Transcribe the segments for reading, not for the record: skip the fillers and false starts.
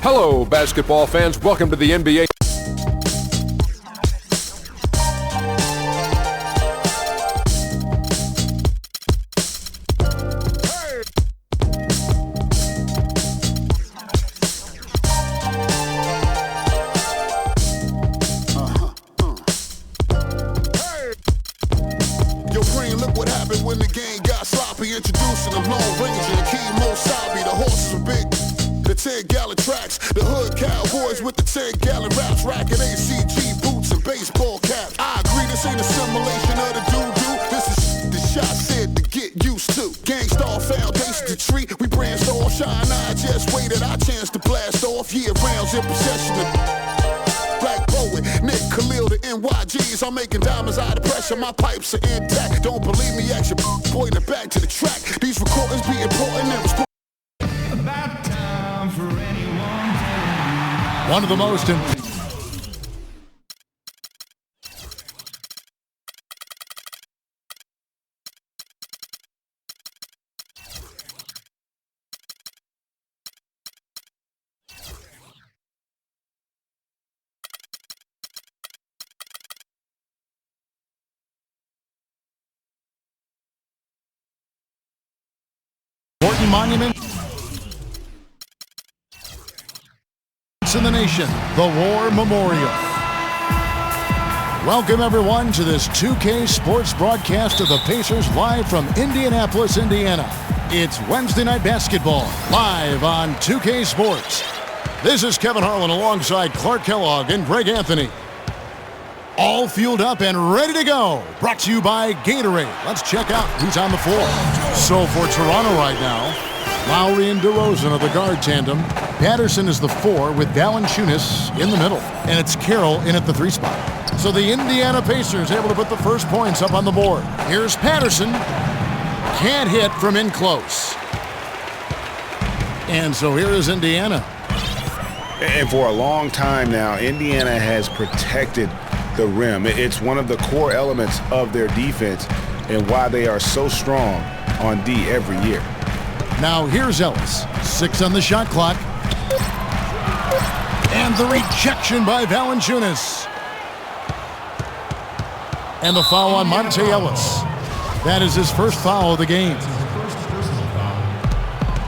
Hello, basketball fans. Welcome to the NBA. Yo, Green, look what happened when the game got sloppy. Introducing the Lone Ranger and Kimo Sabi. The horses are big. The 10-gallon tracks, the hood cowboys with the 10-gallon raps, racking ACG boots and baseball caps. I agree, this ain't a simulation of the doo-doo. This is the shot said to get used to. Gangstar foundation to treat, we branched off. Shine, I just waited our chance to blast off. Year rounds in possession of Black Poet, Nick Khalil, the NYGs. I'm making diamonds out of pressure, my pipes are intact. Don't believe me, ask your boy in the back to the track. These recordings be important and responsible. One of the most important monument in the nation, the War Memorial. Welcome everyone to this 2K Sports broadcast of the Pacers live from Indianapolis, Indiana. It's Wednesday Night Basketball live on 2K Sports. This is Kevin Harlan alongside Clark Kellogg and Greg Anthony. All fueled up and ready to go. Brought to you by Gatorade. Let's check out who's on the floor. So for Toronto right now, Lowry and DeRozan are the guard tandem. Patterson is the 4 with Valanciunas in the middle. And it's Carroll in at the 3 spot. So the Indiana Pacers able to put the first points up on the board. Here's Patterson. Can't hit from in close. And so here is Indiana. And for a long time now, Indiana has protected the rim. It's one of the core elements of their defense and why they are so strong on D every year. Now here's Ellis. 6 on the shot clock. And the rejection by Valanciunas. And the foul on Monte Ellis. That is his first foul of the game.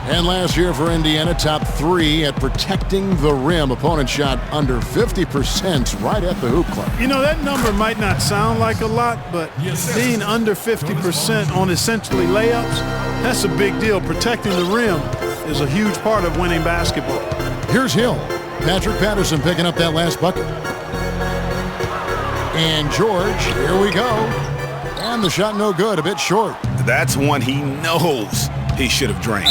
And last year for Indiana, top 3 at protecting the rim. Opponent shot under 50% right at the hoop club. You know, that number might not sound like a lot, but being under 50% on essentially layups, that's a big deal. Protecting the rim is a huge part of winning basketball. Here's Hill. Patrick Patterson picking up that last bucket. And George, here we go. And the shot no good, a bit short. That's one he knows he should have drained.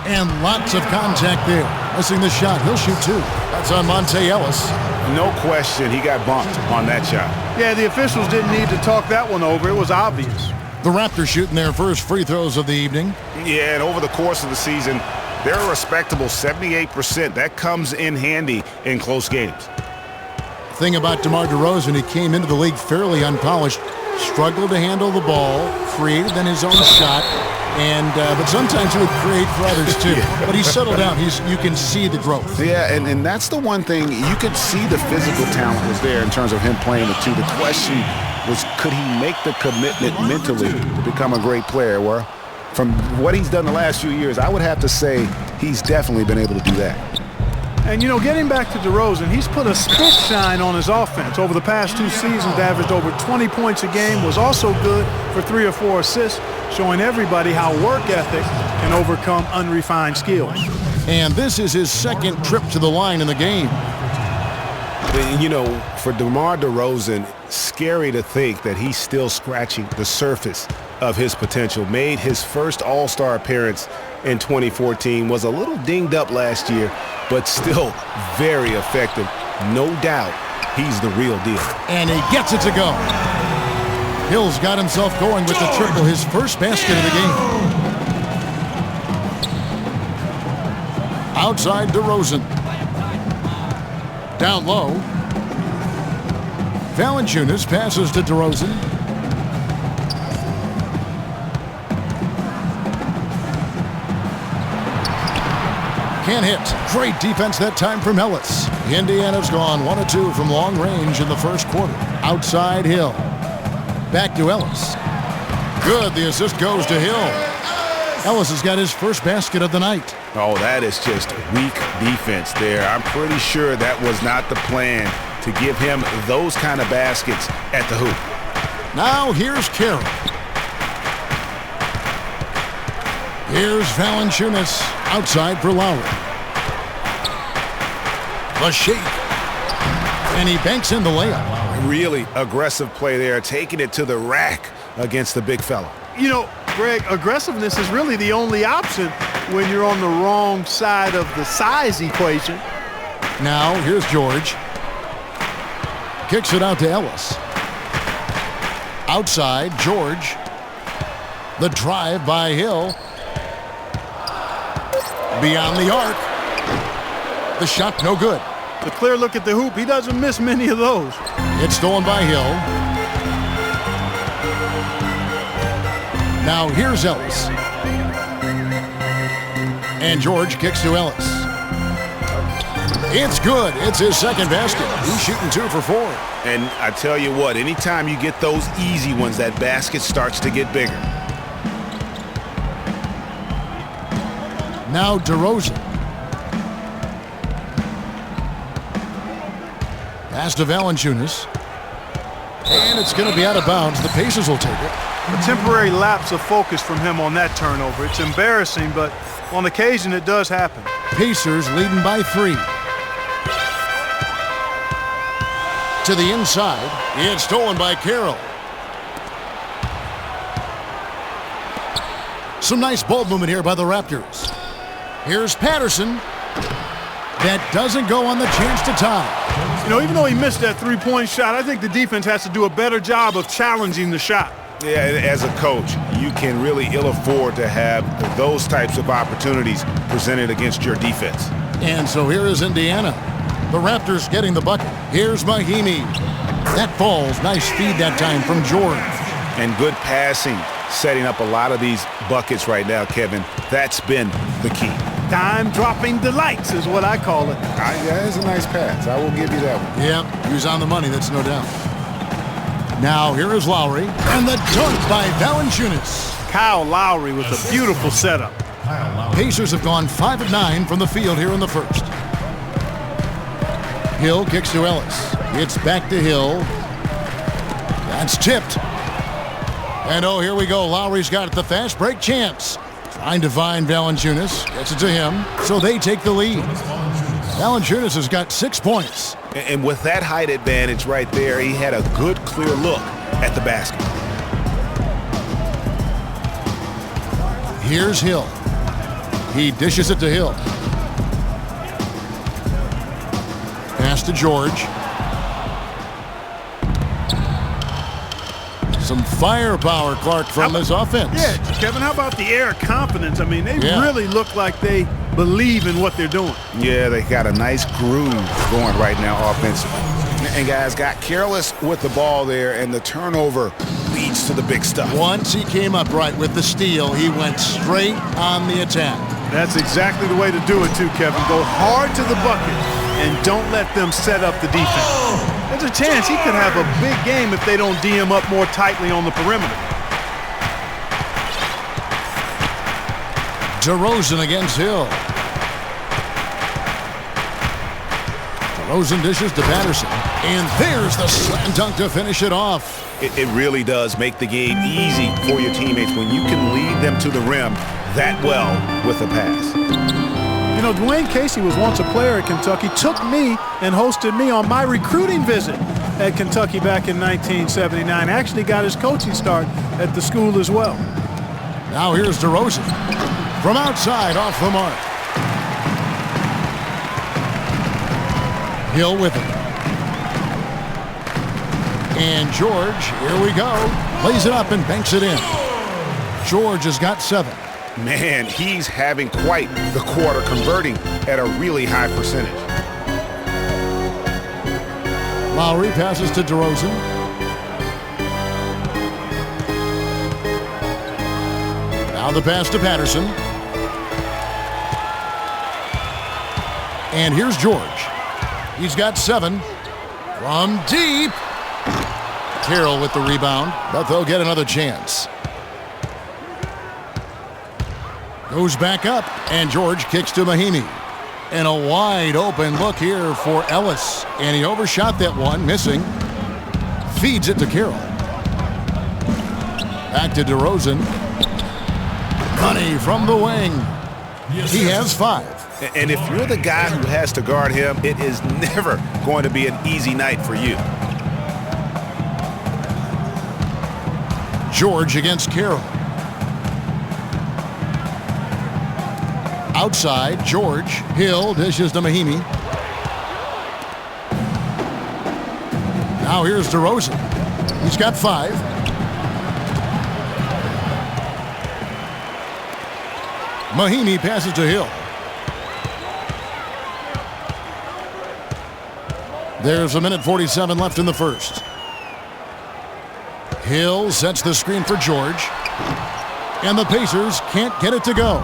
And lots of contact there. Missing the shot. He'll shoot 2. That's on Monte Ellis. No question he got bumped on that shot. Yeah, the officials didn't need to talk that one over. It was obvious. The Raptors shooting their first free throws of the evening. Yeah, and over the course of the season, they're a respectable 78%. That comes in handy in close games. Thing about DeMar DeRozan, he came into the league fairly unpolished, struggled to handle the ball, created then his own shot, and but sometimes he would create for others too. Yeah. But he settled down. You can see the growth. Yeah, and that's the one thing. You could see the physical talent was there in terms of him playing the 2. The question was, could he make the commitment mentally to become a great player? Well, from what he's done the last few years, I would have to say he's definitely been able to do that. And, you know, getting back to DeRozan, he's put a spit shine on his offense. Over the past 2 seasons, averaged over 20 points a game, was also good for 3 or 4 assists, showing everybody how work ethic can overcome unrefined skills. And this is his 2nd trip to the line in the game. You know, for DeMar DeRozan, scary to think that he's still scratching the surface of his potential. Made his first All-Star appearance in 2014, was a little dinged up last year, but still very effective. No doubt he's the real deal. And he gets it to go. Hill's got himself going with the triple, his first basket of the game. Outside DeRozan. Down low. Valanciunas passes to DeRozan. Can't hit. Great defense that time from Ellis. Indiana's gone 1 of 2 from long range in the first quarter. Outside Hill. Back to Ellis. Good. The assist goes to Hill. Ellis has got his first basket of the night. Oh, that is just weak defense there. I'm pretty sure that was not the plan to give him those kind of baskets at the hoop. Now here's Carroll. Here's Valanciunas outside for Lowry. The shake. And he banks in the layup. Really aggressive play there, taking it to the rack against the big fella. You know, Greg, aggressiveness is really the only option when you're on the wrong side of the size equation. Now here's George. Kicks it out to Ellis. Outside, George. The drive by Hill. Beyond the arc. The shot no good. The clear look at the hoop, he doesn't miss many of those. It's stolen by Hill. Now here's Ellis. And George kicks to Ellis. It's good. It's his second basket. He's shooting 2 for 4. And I tell you what, anytime you get those easy ones, that basket starts to get bigger. Now DeRozan. Pass to Valanciunas. And it's going to be out of bounds. The Pacers will take it. A temporary lapse of focus from him on that turnover. It's embarrassing, but on occasion it does happen. Pacers leading by 3. To the inside. It's stolen by Carroll. Some nice ball movement here by the Raptors. Here's Patterson. That doesn't go on the chance to tie. You know, even though he missed that three-point shot, I think the defense has to do a better job of challenging the shot. Yeah, as a coach, you can really ill afford to have those types of opportunities presented against your defense. And so here is Indiana. The Raptors getting the bucket. Here's Mahimi. That falls. Nice feed that time from George. And good passing, setting up a lot of these buckets right now, Kevin. That's been the key. Dime-dropping delights is what I call it. Yeah, it's a nice pass. I will give you that one. Yep, he was on the money, that's no doubt. Now here is Lowry. And the dunk by Valanciunas. Kyle Lowry with a beautiful setup. Pacers have gone 5 of 9 from the field here in the first. Hill kicks to Ellis. It's back to Hill. That's tipped. And oh, here we go. Lowry's got it. The fast break chance. Trying to find Valanciunas. Gets it to him. So they take the lead. Valanciunas has got 6 points. And with that height advantage right there, he had a good, clear look at the basket. Here's Hill. He dishes it to Hill. Pass to George. Some firepower, Clark, from this offense. Yeah, Kevin, how about the air confidence? I mean, they really look like they believe in what they're doing. Yeah, they got a nice groove going right now offensively. And guys got careless with the ball there, and the turnover leads to the big stuff. Once he came up right with the steal, he went straight on the attack. That's exactly the way to do it too, Kevin. Go hard to the bucket and don't let them set up the defense. There's a chance he could have a big game if they don't D him up more tightly on the perimeter. DeRozan against Hill. DeRozan dishes to Patterson. And there's the slam dunk to finish it off. It really does make the game easy for your teammates when you can lead them to the rim that well with a pass. You know, Dwayne Casey was once a player at Kentucky, took me and hosted me on my recruiting visit at Kentucky back in 1979. Actually got his coaching start at the school as well. Now here's DeRozan. From outside, off the mark. Hill with it. And George, here we go. Plays it up and banks it in. George has got 7. Man, he's having quite the quarter, converting at a really high percentage. Lowry passes to DeRozan. Now the pass to Patterson. And here's George. He's got 7 from deep. Carroll with the rebound, but they'll get another chance. Goes back up, and George kicks to Mahimi. And a wide open look here for Ellis. And he overshot that one, missing. Feeds it to Carroll. Back to DeRozan. Money from the wing. He has 5. And if you're the guy who has to guard him, it is never going to be an easy night for you. George against Carroll. Outside, George. Hill dishes to Mahimi. Now here's DeRozan. He's got 5. Mahimi passes to Hill. There's 1:47 left in the first. Hill sets the screen for George. And the Pacers can't get it to go.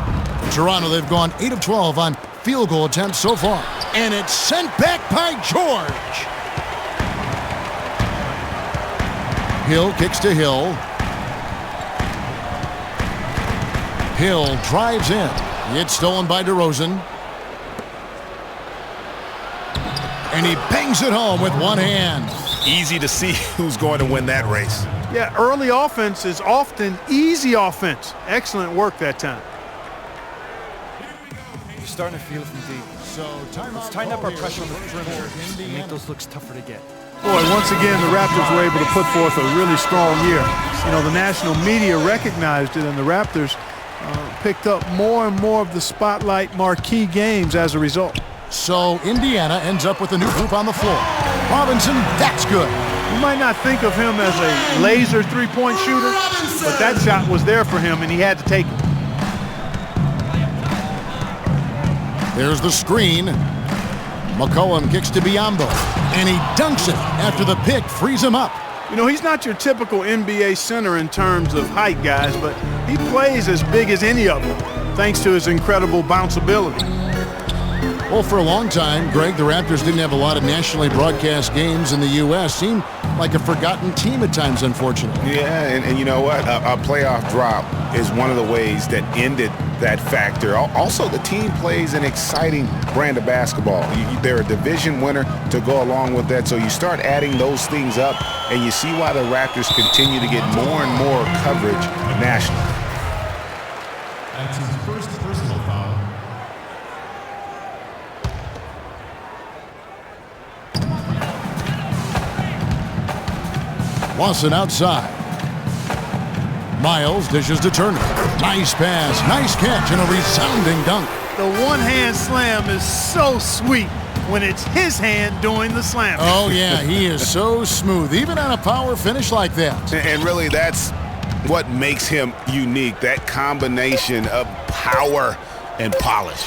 Toronto, they've gone 8 of 12 on field goal attempts so far. And it's sent back by George. Hill kicks to Hill. Hill drives in. It's stolen by DeRozan. And he bangs it home with one hand. Easy to see who's going to win that race. Yeah, early offense is often easy offense. Excellent work that time. You're starting to feel it from deep. So let's tighten up our pressure on the perimeter and make those looks tougher to get. Boy, once again, the Raptors were able to put forth a really strong year. You know, the national media recognized it, and the Raptors picked up more and more of the spotlight marquee games as a result. So Indiana ends up with a new group on the floor. Robinson, that's good. You might not think of him as a laser three-point shooter, but that shot was there for him, and he had to take it. There's the screen. McCollum kicks to Biyombo, and he dunks it after the pick frees him up. You know, he's not your typical NBA center in terms of height, guys, but he plays as big as any of them, thanks to his incredible bounceability. Well, for a long time, Greg, the Raptors didn't have a lot of nationally broadcast games in the U.S. Seemed like a forgotten team at times, unfortunately. Yeah, and you know what? A playoff drop is one of the ways that ended that factor. Also, the team plays an exciting brand of basketball. They're a division winner to go along with that. So you start adding those things up, and you see why the Raptors continue to get more and more coverage nationally. That's his first personal foul. Lawson outside. Miles dishes to Turner. Nice pass, nice catch, and a resounding dunk. The one-hand slam is so sweet when it's his hand doing the slam. Oh, yeah, he is so smooth, even on a power finish like that. And really, that's what makes him unique, that combination of power and polish.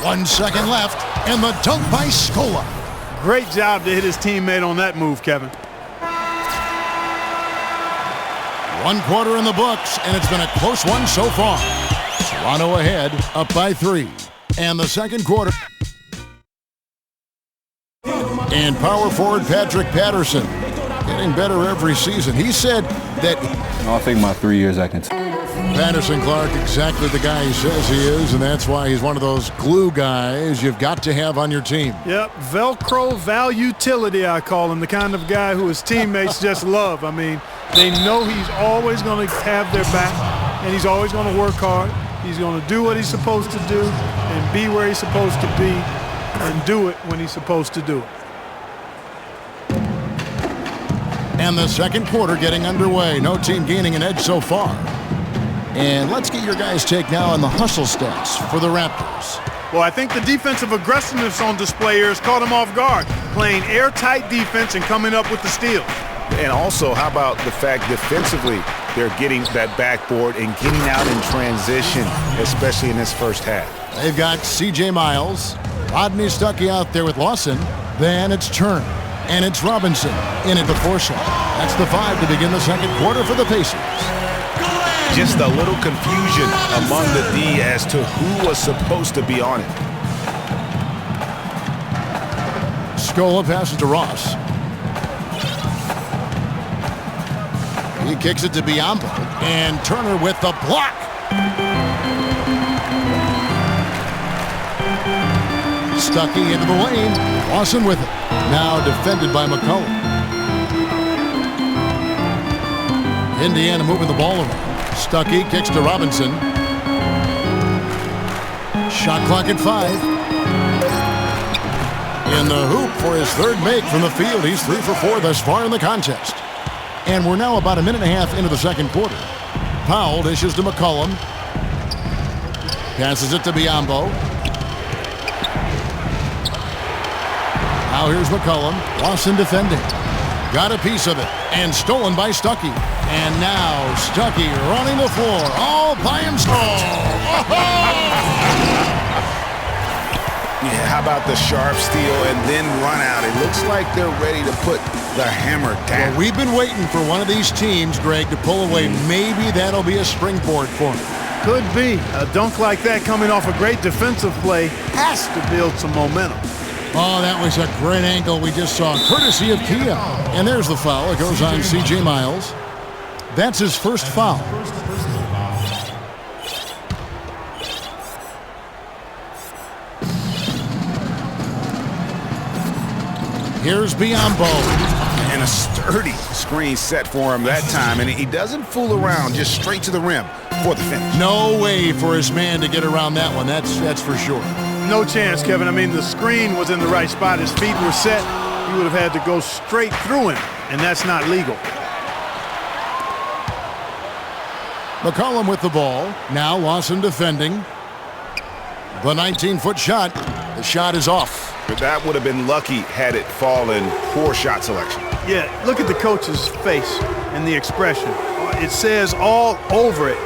1 second left, and the dunk by Scola. Great job to hit his teammate on that move, Kevin. 1 quarter in the books, and it's been a close one so far. Toronto ahead, up by 3. And the second quarter. And power forward Patrick Patterson getting better every season. He said that... I think my 3 years I can... Patterson Clark, exactly the guy he says he is, and that's why he's one of those glue guys you've got to have on your team. Yep, Velcro Valutility, I call him, the kind of guy who his teammates just love. I mean, they know he's always going to have their back, and he's always going to work hard. He's going to do what he's supposed to do and be where he's supposed to be and do it when he's supposed to do it. And the second quarter getting underway. No team gaining an edge so far. And let's get your guys' take now on the hustle stats for the Raptors. Well, I think the defensive aggressiveness on display here has caught him off guard, playing airtight defense and coming up with the steal. And also, how about the fact defensively they're getting that backboard and getting out in transition, especially in this first half. They've got C.J. Miles, Rodney Stuckey out there with Lawson. Then it's Turner, and it's Robinson in at the 4 slot. That's the 5 to begin the second quarter for the Pacers. Just a little confusion among the D as to who was supposed to be on it. Scola passes to Ross. He kicks it to Biombo. And Turner with the block. Stuckey into the lane. Lawson with it. Now defended by McCollum. Indiana moving the ball around. Stuckey kicks to Robinson. Shot clock at 5. In the hoop for his third make from the field. He's 3 for 4 thus far in the contest. And we're now about a minute and a half into the second quarter. Powell dishes to McCollum. Passes it to Biombo. Now here's McCollum. Lawson defending. Got a piece of it. And stolen by Stuckey. And now Stuckey running the floor all by himself. Yeah, how about the sharp steal and then run out? It looks like they're ready to put the hammer down. Well, we've been waiting for one of these teams, Greg, to pull away. Maybe that'll be a springboard for them. Could be. A dunk like that coming off a great defensive play has to build some momentum. Oh, that was a great angle we just saw, courtesy of Kia. And there's the foul. It goes on C.J. Miles. That's his first foul. Here's Biombo. And a sturdy screen set for him that time. And he doesn't fool around, just straight to the rim for the finish. No way for his man to get around that one. That's for sure. No chance, Kevin. I mean, the screen was in the right spot. His feet were set. He would have had to go straight through him, and that's not legal. McCollum with the ball. Now Lawson defending. The 19-foot shot. The shot is off. But that would have been lucky had it fallen. Poor shot selection. Yeah, look at the coach's face and the expression. It says all over it.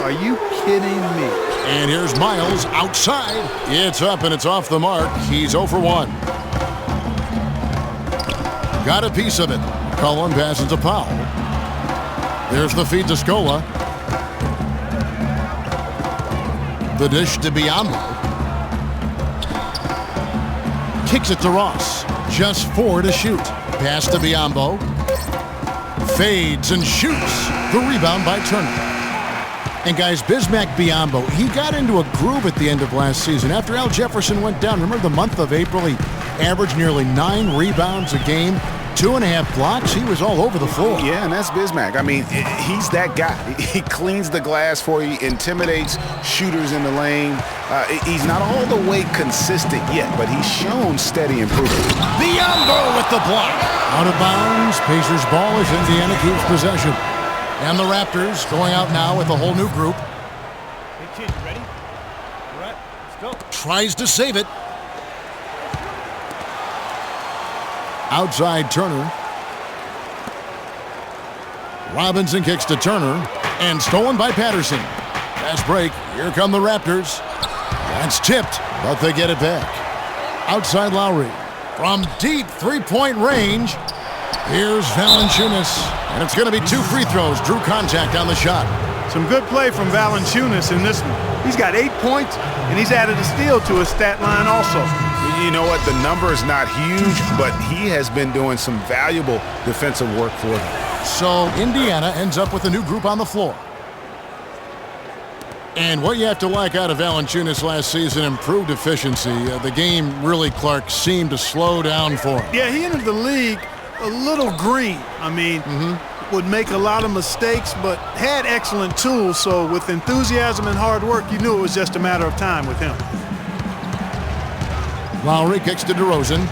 Are you kidding me? And here's Miles outside. It's up and it's off the mark. He's 0 for 1. Got a piece of it. McCollum passes to Powell. There's the feed to Scola. The dish to Biombo. Kicks it to Ross. Just 4 to shoot. Pass to Biombo. Fades and shoots. The rebound by Turner. And guys, Bismack Biyombo, he got into a groove at the end of last season. After Al Jefferson went down, remember the month of April, he averaged nearly 9 rebounds a game, 2.5 blocks. He was all over the floor. Yeah, and that's Bismack. I mean, he's that guy. He cleans the glass for you, intimidates shooters in the lane. He's not all the way consistent yet, but he's shown steady improvement. Biyombo with the block. Out of bounds, Pacers ball as Indiana keeps possession. And the Raptors going out now with a whole new group. Hey, kid, you ready? All right, let's go. Tries to save it. Outside Turner. Robinson kicks to Turner. And stolen by Patterson. Fast break. Here come the Raptors. That's tipped, but they get it back. Outside Lowry. From deep three-point range. Here's Valanciunas. And it's going to be 2 free throws. Drew contact on the shot. Some good play from Valanciunas in this one. He's got 8 points, and he's added a steal to his stat line also. You know what? The number is not huge, but he has been doing some valuable defensive work for them. So Indiana ends up with a new group on the floor. And what you have to like out of Valanciunas last season, improved efficiency. The game really, Clark, seemed to slow down for him. Yeah, he entered the league a little green. I mean, would make a lot of mistakes, but had excellent tools. So with enthusiasm and hard work, you knew it was just a matter of time with him. Lowry kicks to DeRozan.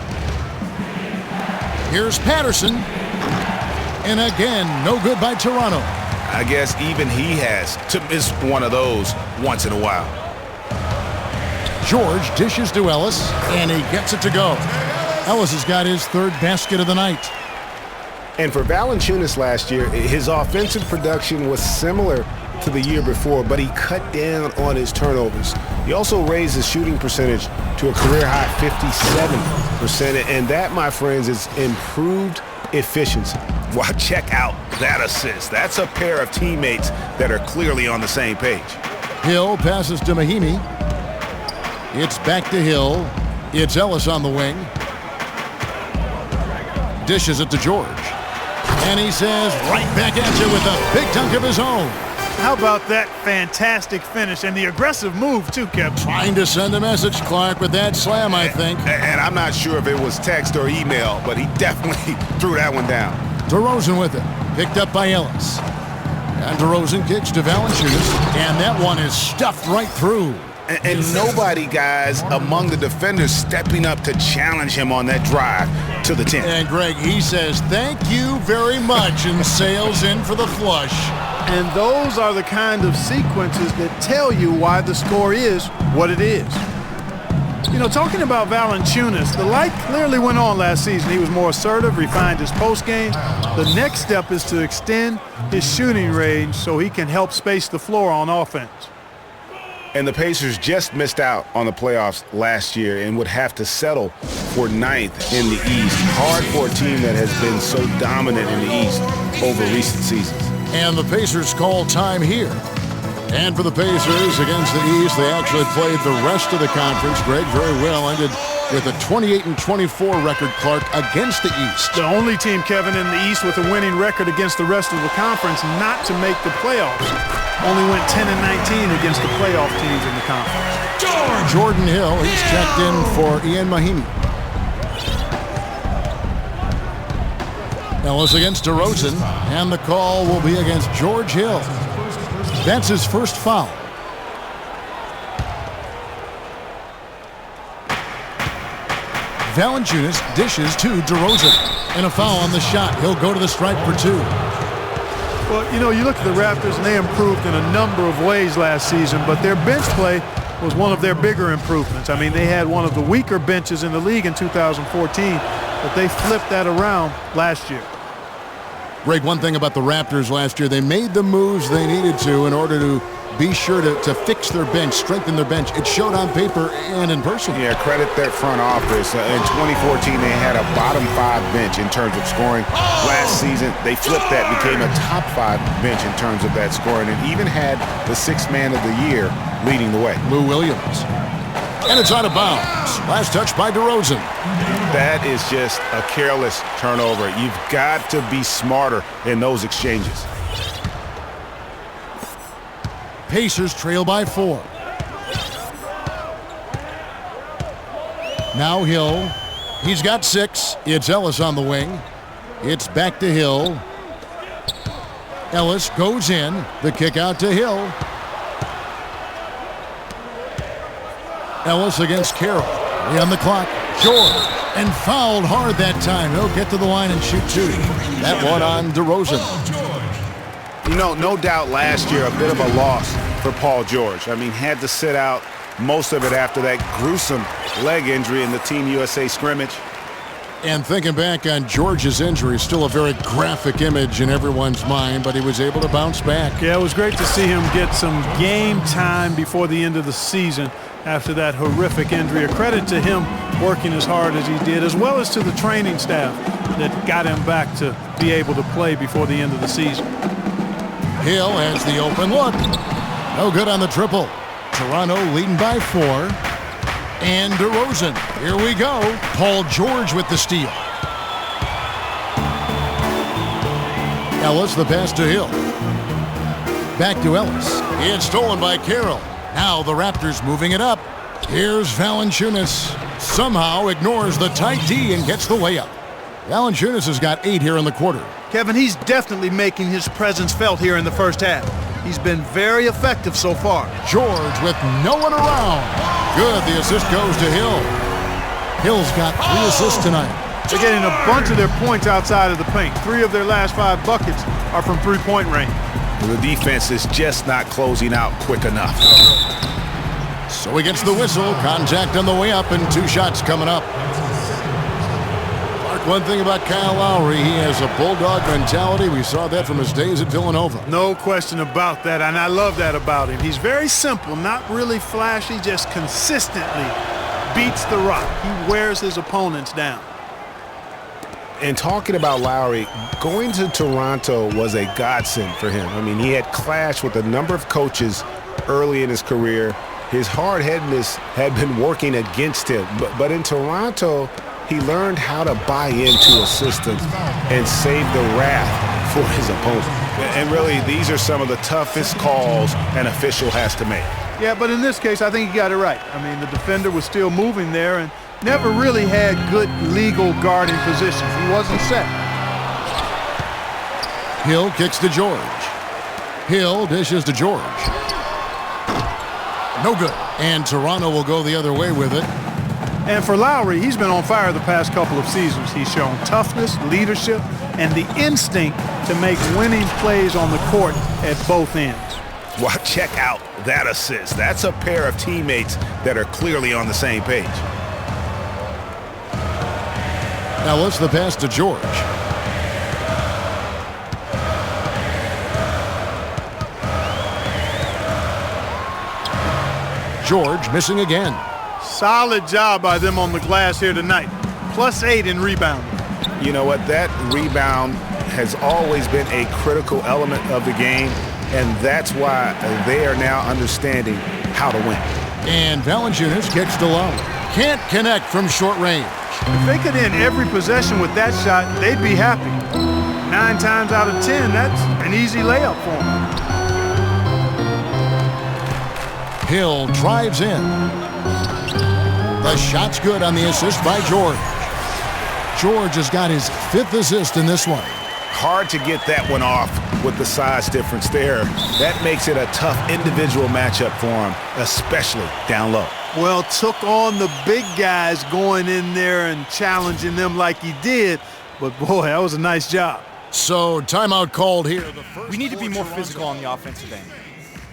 Here's Patterson. And again, no good by Toronto. I guess even he has to miss one of those once in a while. George dishes to Ellis, and he gets it to go. Ellis has got his 3rd basket of the night. And for Valanciunas last year, his offensive production was similar to the year before, but he cut down on his turnovers. He also raised his shooting percentage to a career-high 57%, and that, my friends, is improved efficiency. Wow, check out that assist. That's a pair of teammates that are clearly on the same page. Hill passes to Mahimi. It's back to Hill. It's Ellis on the wing. dishes it to George. And he says, right back at you with a big dunk of his own. How about that fantastic finish and the aggressive move, too, Kevin? Trying to send a message, Clark, with that slam, I think. And I'm not sure if it was text or email, but he definitely threw that one down. DeRozan with it. Picked up by Ellis. And DeRozan kicks to Valanciunas, and that one is stuffed right through. And nobody, guys, among the defenders stepping up to challenge him on that drive to the 10. And Greg, he says, thank you very much, and sails in for the flush. And those are the kind of sequences that tell you why the score is what it is. You know, talking about Valanciunas, the light clearly went on last season. He was more assertive, refined his post game. The next step is to extend his shooting range so he can help space the floor on offense. And the Pacers just missed out on the playoffs last year and would have to settle for 9th in the East. Hard for a team that has been so dominant in the East over recent seasons. And the Pacers call time here. And for the Pacers against the East, they actually played the rest of the conference. Greg, very well, ended with a 28-24 record, Clark, against the East. The only team, Kevin, in the East with a winning record against the rest of the conference not to make the playoffs. Only went 10-19 against the playoff teams in the conference. Jordan Hill, he's checked in for Ian Mahimi. Ellis against DeRozan, and the call will be against George Hill. That's his first foul. Valanciunas dishes to DeRozan, and a foul on the shot. He'll go to the stripe for 2. Well, you know, you look at the Raptors, and they improved in a number of ways last season, but their bench play was one of their bigger improvements. I mean, they had one of the weaker benches in the league in 2014, but they flipped that around last year. Greg, one thing about the Raptors last year, they made the moves they needed to in order to be sure to fix their bench, strengthen their bench. It showed on paper and in person. Yeah, credit their front office. In 2014, they had a bottom 5 bench in terms of scoring. Last season, they flipped that, became a top 5 bench in terms of that scoring, and even had the 6th man of the year leading the way. Lou Williams. And it's out of bounds. Last touch by DeRozan. That is just a careless turnover. You've got to be smarter in those exchanges. Pacers trail by 4. Now Hill. He's got 6. It's Ellis on the wing. It's back to Hill. Ellis goes in. The kick out to Hill. Ellis against Carroll. 3 on the clock. George. And fouled hard that time. He'll get to the line and shoot 2. That one on DeRozan. You know, no doubt last year a bit of a loss for Paul George. I mean, had to sit out most of it after that gruesome leg injury in the Team USA scrimmage. And thinking back on George's injury, still a very graphic image in everyone's mind, but he was able to bounce back. Yeah, it was great to see him get some game time before the end of the season after that horrific injury. A credit to him working as hard as he did, as well as to the training staff that got him back to be able to play before the end of the season. Hill has the open look. No good on the triple. Toronto leading by 4. And DeRozan. Here we go. Paul George with the steal. Ellis, the pass to Hill. Back to Ellis. It's stolen by Carroll. Now the Raptors moving it up. Here's Valanciunas. Somehow ignores the tight D and gets the layup. Valanciunas has got 8 here in the quarter. Kevin, he's definitely making his presence felt here in the first half. He's been very effective so far. George with no one around. Good, the assist goes to Hill. Hill's got 3 assists tonight. They're getting a bunch of their points outside of the paint. 3 of their last 5 buckets are from three-point range. The defense is just not closing out quick enough. So he gets the whistle. Contact on the way up and 2 shots coming up. Mark, one thing about Kyle Lowry, he has a bulldog mentality. We saw that from his days at Villanova. No question about that, and I love that about him. He's very simple, not really flashy, just consistently beats the rock. He wears his opponents down. And talking about Lowry, going to Toronto was a godsend for him. I mean, he had clashed with a number of coaches early in his career. His hard-headedness had been working against him. But in Toronto, He learned how to buy into a system and save the wrath for his opponent. And really, these are some of the toughest calls an official has to make. Yeah, but in this case, I think he got it right. I mean, the defender was still moving there and never really had good legal guarding positions. He wasn't set. Hill kicks to George. Hill dishes to George. No good. And Toronto will go the other way with it. And for Lowry, he's been on fire the past couple of seasons. He's shown toughness, leadership, and the instinct to make winning plays on the court at both ends. Well, check out that assist. That's a pair of teammates that are clearly on the same page. Now what's the pass to George? George missing again. Solid job by them on the glass here tonight. +8 in rebounding. You know what? That rebound has always been a critical element of the game, and that's why they are now understanding how to win. And Valanciunas kicks to Lowry. Can't connect from short range. If they could end every possession with that shot, they'd be happy. 9 times out of 10, that's an easy layup for them. Hill drives in. The shot's good on the assist by George. George has got his 5th assist in this one. Hard to get that one off with the size difference there. That makes it a tough individual matchup for him, especially down low. Well, took on the big guys going in there and challenging them like he did. But, boy, that was a nice job. So, timeout called here. We need to be more physical on the offensive end.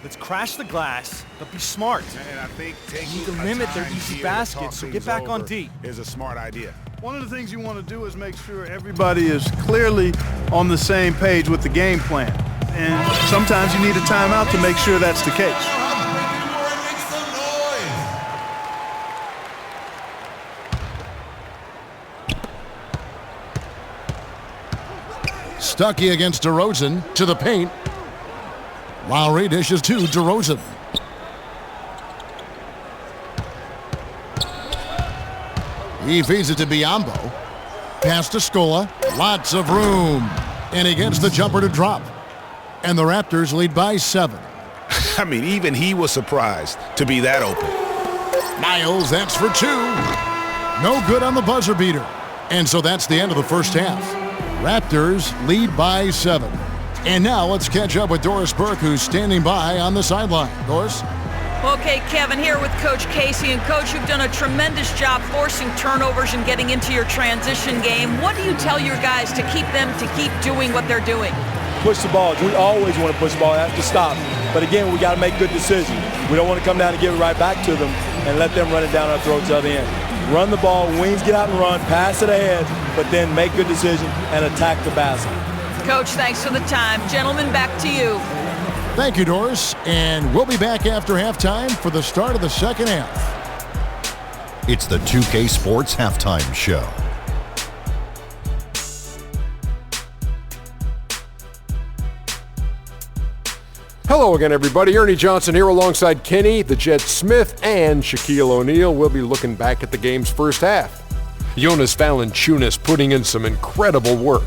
Let's crash the glass, but be smart. And I think you need to limit their easy baskets, so get back on D. Is a smart idea. One of the things you want to do is make sure everybody is clearly on the same page with the game plan. And sometimes you need a timeout to make sure that's the case. Stuckey against DeRozan to the paint. Lowry dishes to DeRozan. He feeds it to Biyombo. Pass to Scola. Lots of room. And he gets the jumper to drop. And the Raptors lead by 7. I mean, even he was surprised to be that open. Niles, that's for 2. No good on the buzzer beater. And so that's the end of the first half. Raptors lead by 7. And now let's catch up with Doris Burke, who's standing by on the sideline. Doris? Okay, Kevin, here with Coach Casey. And, Coach, you've done a tremendous job forcing turnovers and getting into your transition game. What do you tell your guys to keep them to keep doing what they're doing? Push the ball. We always want to push the ball. Have to stop. But, again, we got to make good decisions. We don't want to come down and give it right back to them and let them run it down our throats at the end. Run the ball, wings get out and run, pass it ahead, but then make good decisions and attack the basket. Coach, thanks for the time. Gentlemen, back to you. Thank you, Doris. And we'll be back after halftime for the start of the second half. It's the 2K Sports Halftime Show. Hello again, everybody. Ernie Johnson here alongside Kenny, the Jet Smith, and Shaquille O'Neal. We'll be looking back at the game's first half. Jonas Valanciunas putting in some incredible work.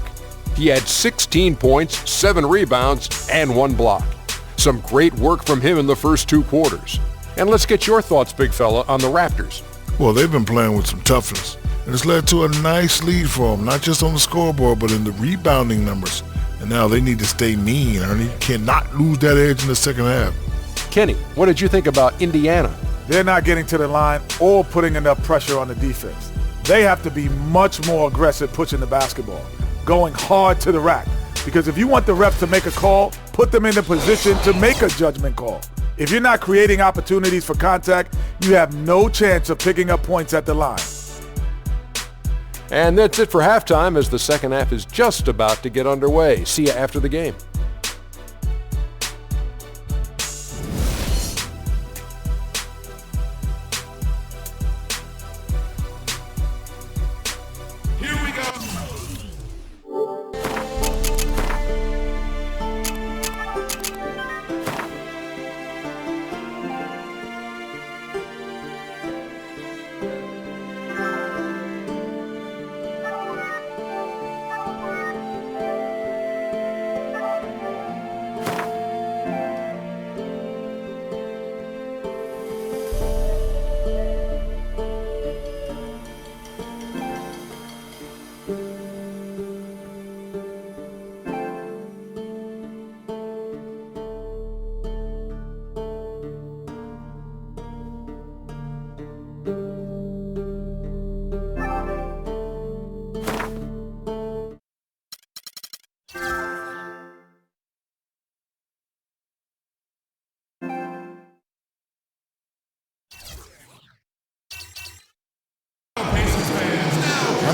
He had 16 points, 7 rebounds, and 1 block. Some great work from him in the first 2 quarters. And let's get your thoughts, big fella, on the Raptors. Well, they've been playing with some toughness, and it's led to a nice lead for them, not just on the scoreboard, but in the rebounding numbers. And now they need to stay mean, Ernie. Cannot lose that edge in the second half. Kenny, what did you think about Indiana? They're not getting to the line or putting enough pressure on the defense. They have to be much more aggressive pushing the basketball, going hard to the rack. Because if you want the refs to make a call, put them in the position to make a judgment call. If you're not creating opportunities for contact, you have no chance of picking up points at the line. And that's it for halftime, as the second half is just about to get underway. See you after the game.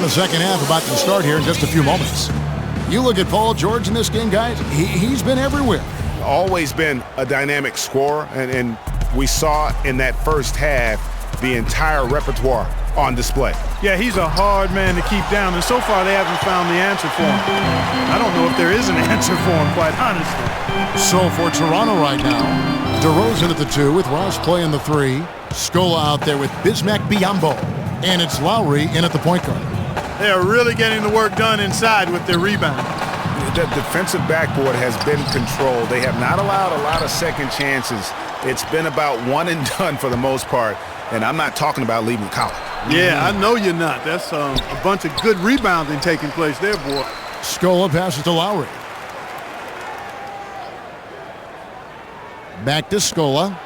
the second half about to start here in just a few moments. You look at Paul George in this game, guys, he's been everywhere. Always been a dynamic scorer, and we saw in that first half the entire repertoire on display. Yeah, he's a hard man to keep down, and so far they haven't found the answer for him. I don't know if there is an answer for him, quite honestly. So for Toronto right now, DeRozan at the 2 with Ross playing the 3. Scola out there with Bismack Biyombo. And it's Lowry in at the point guard. They are really getting the work done inside with their rebound. The defensive backboard has been controlled. They have not allowed a lot of second chances. It's been about one and done for the most part. And I'm not talking about leaving college. Yeah, I know you're not. That's a bunch of good rebounding taking place there, boy. Scola passes to Lowry. Back to Scola.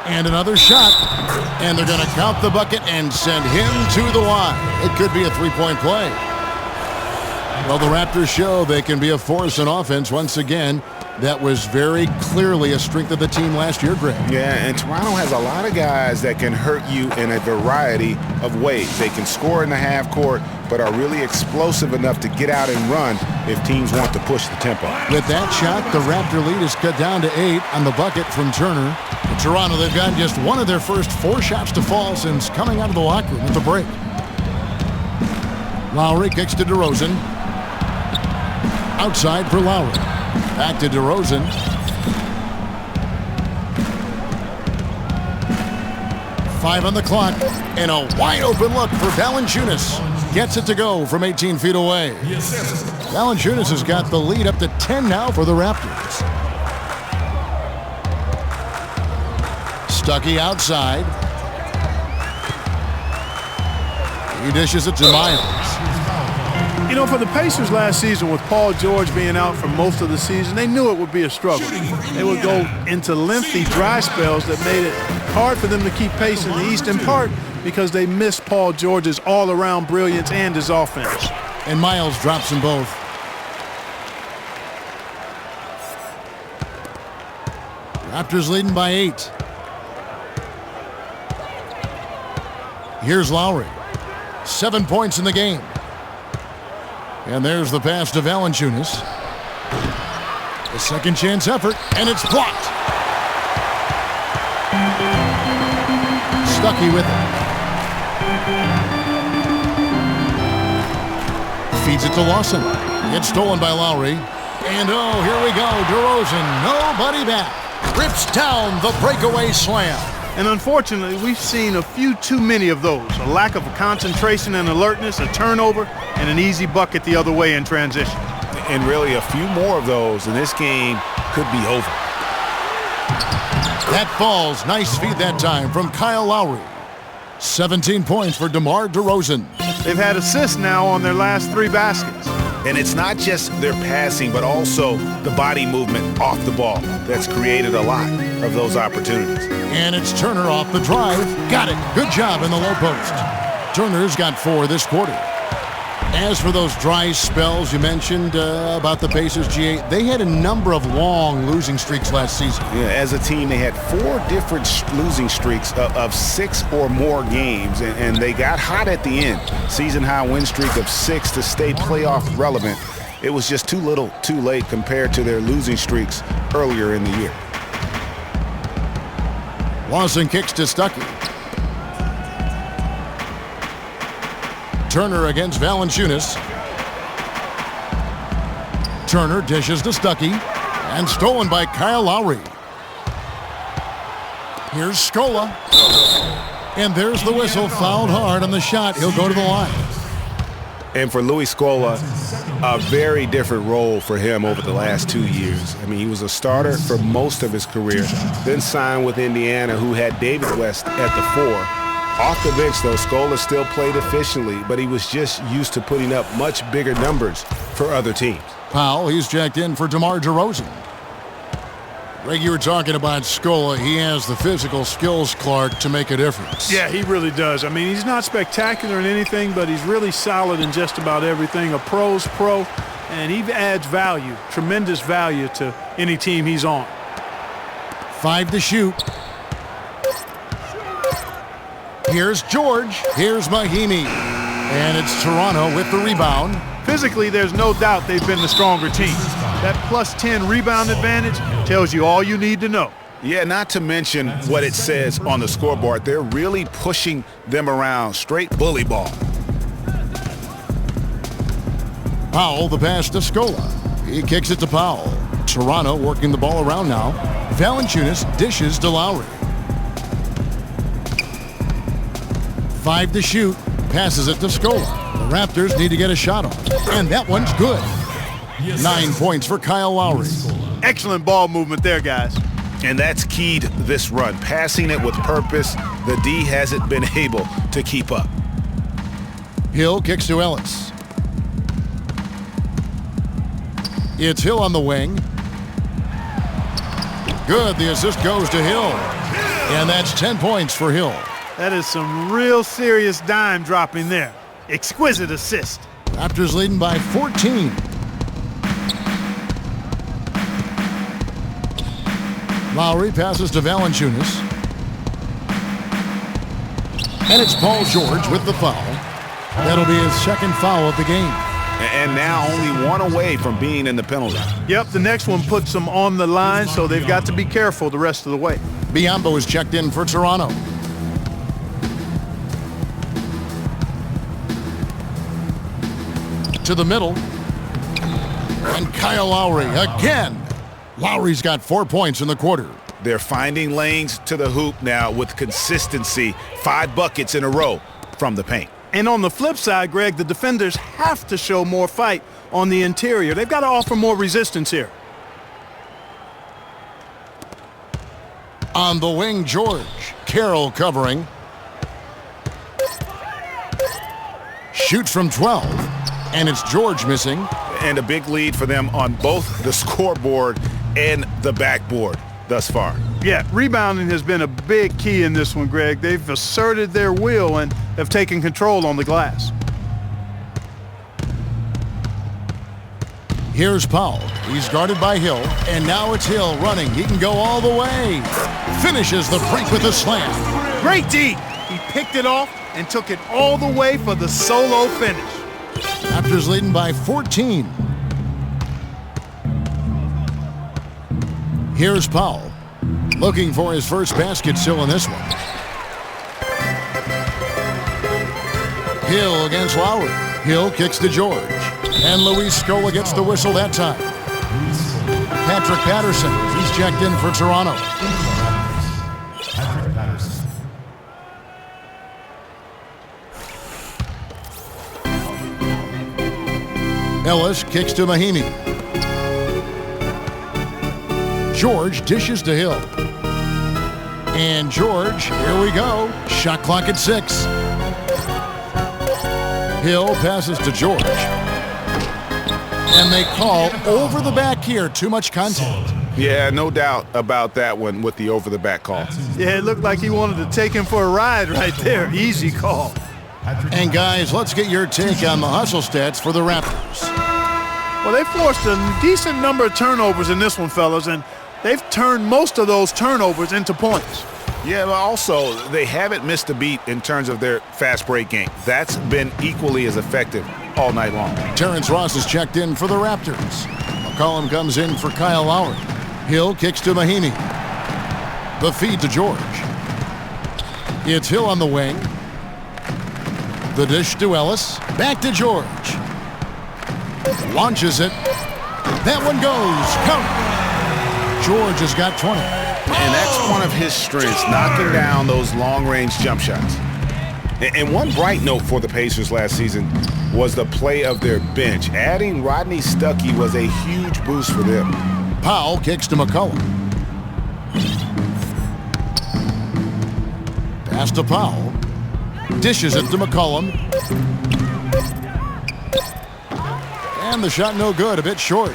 And another shot. And they're going to count the bucket and send him to the line. It could be a three-point play. Well, the Raptors show they can be a force in offense once again. That was very clearly a strength of the team last year, Greg. Yeah, and Toronto has a lot of guys that can hurt you in a variety of ways. They can score in the half court, but are really explosive enough to get out and run if teams want to push the tempo. With that shot, the Raptor lead is cut down to 8 on the bucket from Turner. In Toronto, they've gotten just one of their first 4 shots to fall since coming out of the locker room at the break. Lowry kicks to DeRozan. Outside for Lowry. Back to DeRozan. Five on the clock, and a wide open look for Valanciunas. Gets it to go from 18 feet away. Valanciunas has got the lead up to 10 now for the Raptors. Stuckey outside. He dishes it to Miles. You know, for the Pacers last season, with Paul George being out for most of the season, they knew it would be a struggle. They would go into lengthy dry spells that made it hard for them to keep pace in the East, in part because they missed Paul George's all-around brilliance and his offense. And Miles drops them both. Raptors leading by 8. Here's Lowry. 7 points in the game. And there's the pass to Valanciunas. The second chance effort, and it's blocked. Stuckey with it. Feeds it to Lawson. It's stolen by Lowry. And oh, here we go. DeRozan, nobody back. Rips down the breakaway slam. And unfortunately, we've seen a few too many of those. A lack of concentration and alertness, a turnover, and an easy bucket the other way in transition. And really a few more of those, and this game could be over. That falls. Nice feed that time from Kyle Lowry. 17 points for DeMar DeRozan. They've had assists now on their last 3 baskets. And it's not just their passing, but also the body movement off the ball that's created a lot of those opportunities. And it's Turner off the drive. Got it. Good job in the low post. Turner's got 4 this quarter. As for those dry spells you mentioned about the Pacers, GA, they had a number of long losing streaks last season. Yeah, as a team, they had 4 different losing streaks of 6 or more games, and they got hot at the end. Season-high win streak of 6 to stay playoff relevant. It was just too little, too late compared to their losing streaks earlier in the year. Lawson kicks to Stuckey. Turner against Valanciunas. Turner dishes to Stuckey. And stolen by Kyle Lowry. Here's Scola. And there's the whistle. Fouled hard on the shot. He'll go to the line. And for Louis Scola, a very different role for him over the last 2 years. I mean, he was a starter for most of his career, then signed with Indiana, who had David West at the 4. Off the bench, though, Scola still played efficiently, but he was just used to putting up much bigger numbers for other teams. Powell, he's checked in for DeMar DeRozan. Greg, you were talking about Scola. He has the physical skills, Clark, to make a difference. Yeah, he really does. I mean, he's not spectacular in anything, but he's really solid in just about everything. A pro's pro, and he adds value, tremendous value to any team he's on. 5 to shoot. Here's George. Here's Mahimi. And it's Toronto with the rebound. Physically, there's no doubt they've been the stronger team. That plus 10 rebound advantage tells you all you need to know. Yeah, not to mention what it says on the scoreboard. They're really pushing them around. Straight bully ball. Powell, the pass to Scola. He kicks it to Powell. Toronto working the ball around now. Valanciunas dishes to Lowry. 5 to shoot. Passes it to Scola. The Raptors need to get a shot off. And that one's good. 9 points for Kyle Lowry. Excellent ball movement there, guys. And that's keyed this run. Passing it with purpose. The D hasn't been able to keep up. Hill kicks to Ellis. It's Hill on the wing. Good. The assist goes to Hill. And that's 10 points for Hill. That is some real serious dime dropping there. Exquisite assist. Raptors leading by 14. Lowry passes to Valanciunas. And it's Paul George with the foul. That'll be his second foul of the game. And now only one away from being in the penalty. Yep, the next one puts them on the line, so they've got to be careful the rest of the way. Biyombo is checked in for Toronto. To the middle. And Kyle Lowry again. Lowry's got 4 points in the quarter. They're finding lanes to the hoop now with consistency. 5 buckets in a row from the paint. And on the flip side, Greg, the defenders have to show more fight on the interior. They've got to offer more resistance here. On the wing, George. Carroll covering. Shoots from 12. And it's George missing. And a big lead for them on both the scoreboard and the backboard thus far. Yeah, rebounding has been a big key in this one, Greg. They've asserted their will and have taken control on the glass. Here's Powell. He's guarded by Hill, and now it's Hill running. He can go all the way. Finishes the break with a slam. Great D. He picked it off and took it all the way for the solo finish. Raptors leading by 14. Here's Powell. Looking for his first basket still in this one. Hill against Lowry. Hill kicks to George. And Luis Scola gets the whistle that time. Patrick Patterson, he's checked in for Toronto. Patrick Patterson. Ellis kicks to Mahimi. George dishes to Hill. And George, here we go. Shot clock at 6. Hill passes to George. And they call over the back here. Too much contact. Yeah, no doubt about that one with the over the back call. Yeah, it looked like he wanted to take him for a ride right there. Easy call. And guys, let's get your take on the hustle stats for the Raptors. Well, they forced a decent number of turnovers in this one, fellas, and they've turned most of those turnovers into points. Yeah, but also they haven't missed a beat in terms of their fast break game. That's been equally as effective all night long. Terrence Ross is checked in for the Raptors. McCollum comes in for Kyle Lowry. Hill kicks to Mahimi. The feed to George. It's Hill on the wing. The dish to Ellis. Back to George. Launches it. That one goes. Count. George has got 20. And that's one of his strengths, knocking down those long-range jump shots. And one bright note for the Pacers last season was the play of their bench. Adding Rodney Stuckey was a huge boost for them. Powell kicks to McCollum. Pass to Powell. Dishes it to McCollum. And the shot no good, a bit short.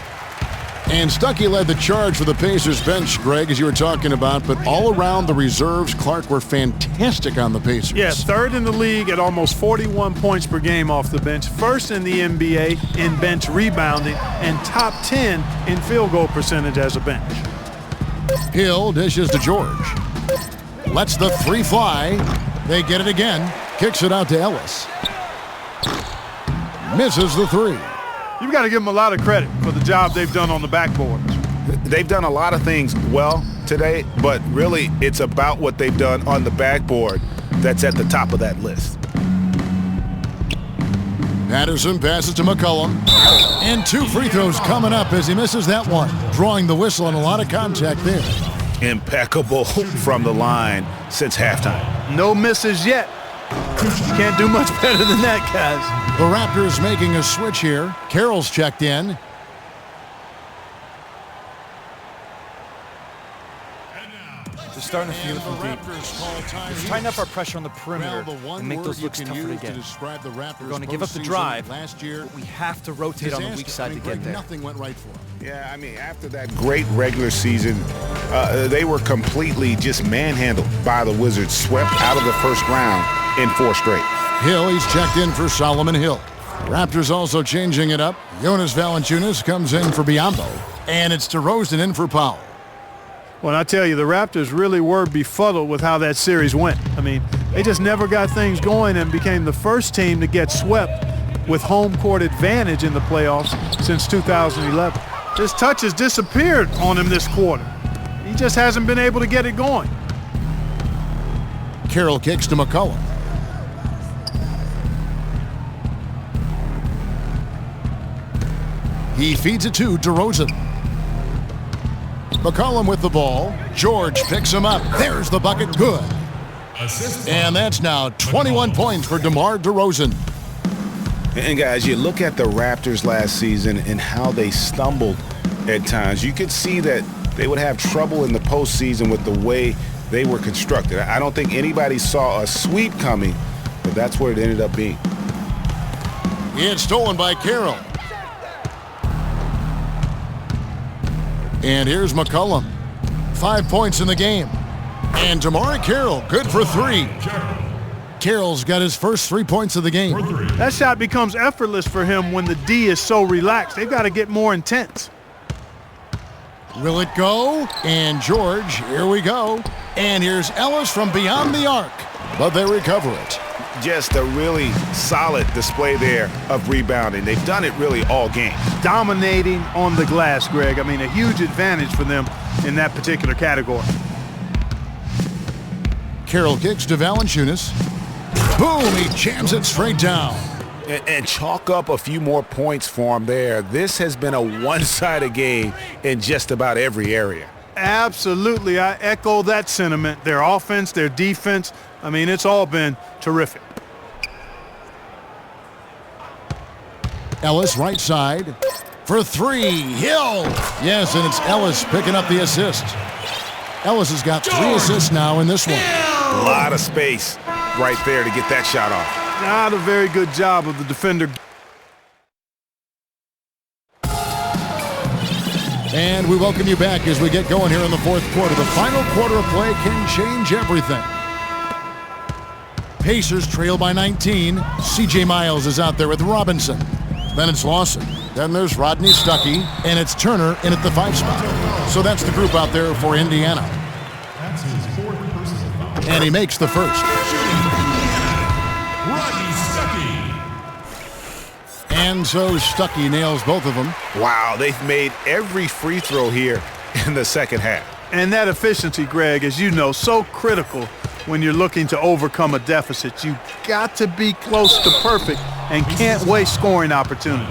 And Stuckey led the charge for the Pacers bench, Greg, as you were talking about, but all around the reserves, Clark, were fantastic on the Pacers. Yeah, third in the league at almost 41 points per game off the bench, first in the NBA in bench rebounding, and top 10 in field goal percentage as a bench. Hill dishes to George. Lets the three fly. They get it again. Kicks it out to Ellis. misses the three. You've got to give them a lot of credit for the job they've done on the backboard. They've done a lot of things well today, but really it's about what they've done on the backboard that's at the top of that list. Patterson passes to McCollum. And 2 free throws coming up as he misses that one. Drawing the whistle and a lot of contact there. Impeccable from the line since halftime. No misses yet. You can't do much better than that, guys. The Raptors making a switch here. Carroll's checked in. They're starting to feel it from deep. Let's tighten up our pressure on the perimeter and make those looks tougher to get. We're going to give up the drive, but we have to rotate on the weak side to get there. Nothing went right for him. Yeah, I mean, after that great regular season, they were completely just manhandled by the Wizards, swept out of the first round in 4 straight. Hill, he's checked in for Solomon Hill. Raptors also changing it up. Jonas Valanciunas comes in for Biyombo, and it's DeRozan in for Powell. Well, I tell you, the Raptors really were befuddled with how that series went. I mean, they just never got things going and became the first team to get swept with home court advantage in the playoffs since 2011. His touch has disappeared on him this quarter. He just hasn't been able to get it going. Carroll kicks to McCollum. He feeds it to DeRozan. McCollum with the ball. George picks him up. There's the bucket. Good. And that's now 21 points for DeMar DeRozan. And guys, you look at the Raptors last season and how they stumbled at times. You could see that they would have trouble in the postseason with the way they were constructed. I don't think anybody saw a sweep coming, but that's where it ended up being. It's stolen by Carroll. And here's McCollum. 5 points in the game. And Damari Carroll, good for 3. Carroll's got his first 3 points of the game. That shot becomes effortless for him when the D is so relaxed. They've got to get more intense. Will it go? And George, here we go. And here's Ellis from beyond the arc. But they recover it. Just a really solid display there of rebounding. They've done it really all game. Dominating on the glass, Greg. I mean, a huge advantage for them in that particular category. Carroll kicks to Valanciunas. Boom, he jams it straight down. And chalk up a few more points for him there. This has been a one-sided game in just about every area. Absolutely. I echo that sentiment. Their offense, their defense, I mean, it's all been terrific. Ellis right side for 3. Hill. Yes, and it's Ellis picking up the assist. Ellis has got 3 assists now in this one. A lot of space right there to get that shot off. Not a very good job of the defender. And we welcome you back as we get going here in the 4th quarter. The final quarter of play can change everything. Pacers trail by 19. C.J. Miles is out there with Robinson. Then it's Lawson. Then there's Rodney Stuckey. And it's Turner in at the 5 spot. So that's the group out there for Indiana. That's his 4th personal foul. And he makes the first. Rodney Stuckey. And so Stuckey nails both of them. Wow, they've made every free throw here in the second half. And that efficiency, Greg, as you know, so critical when you're looking to overcome a deficit. You've got to be close to perfect and can't waste scoring opportunities.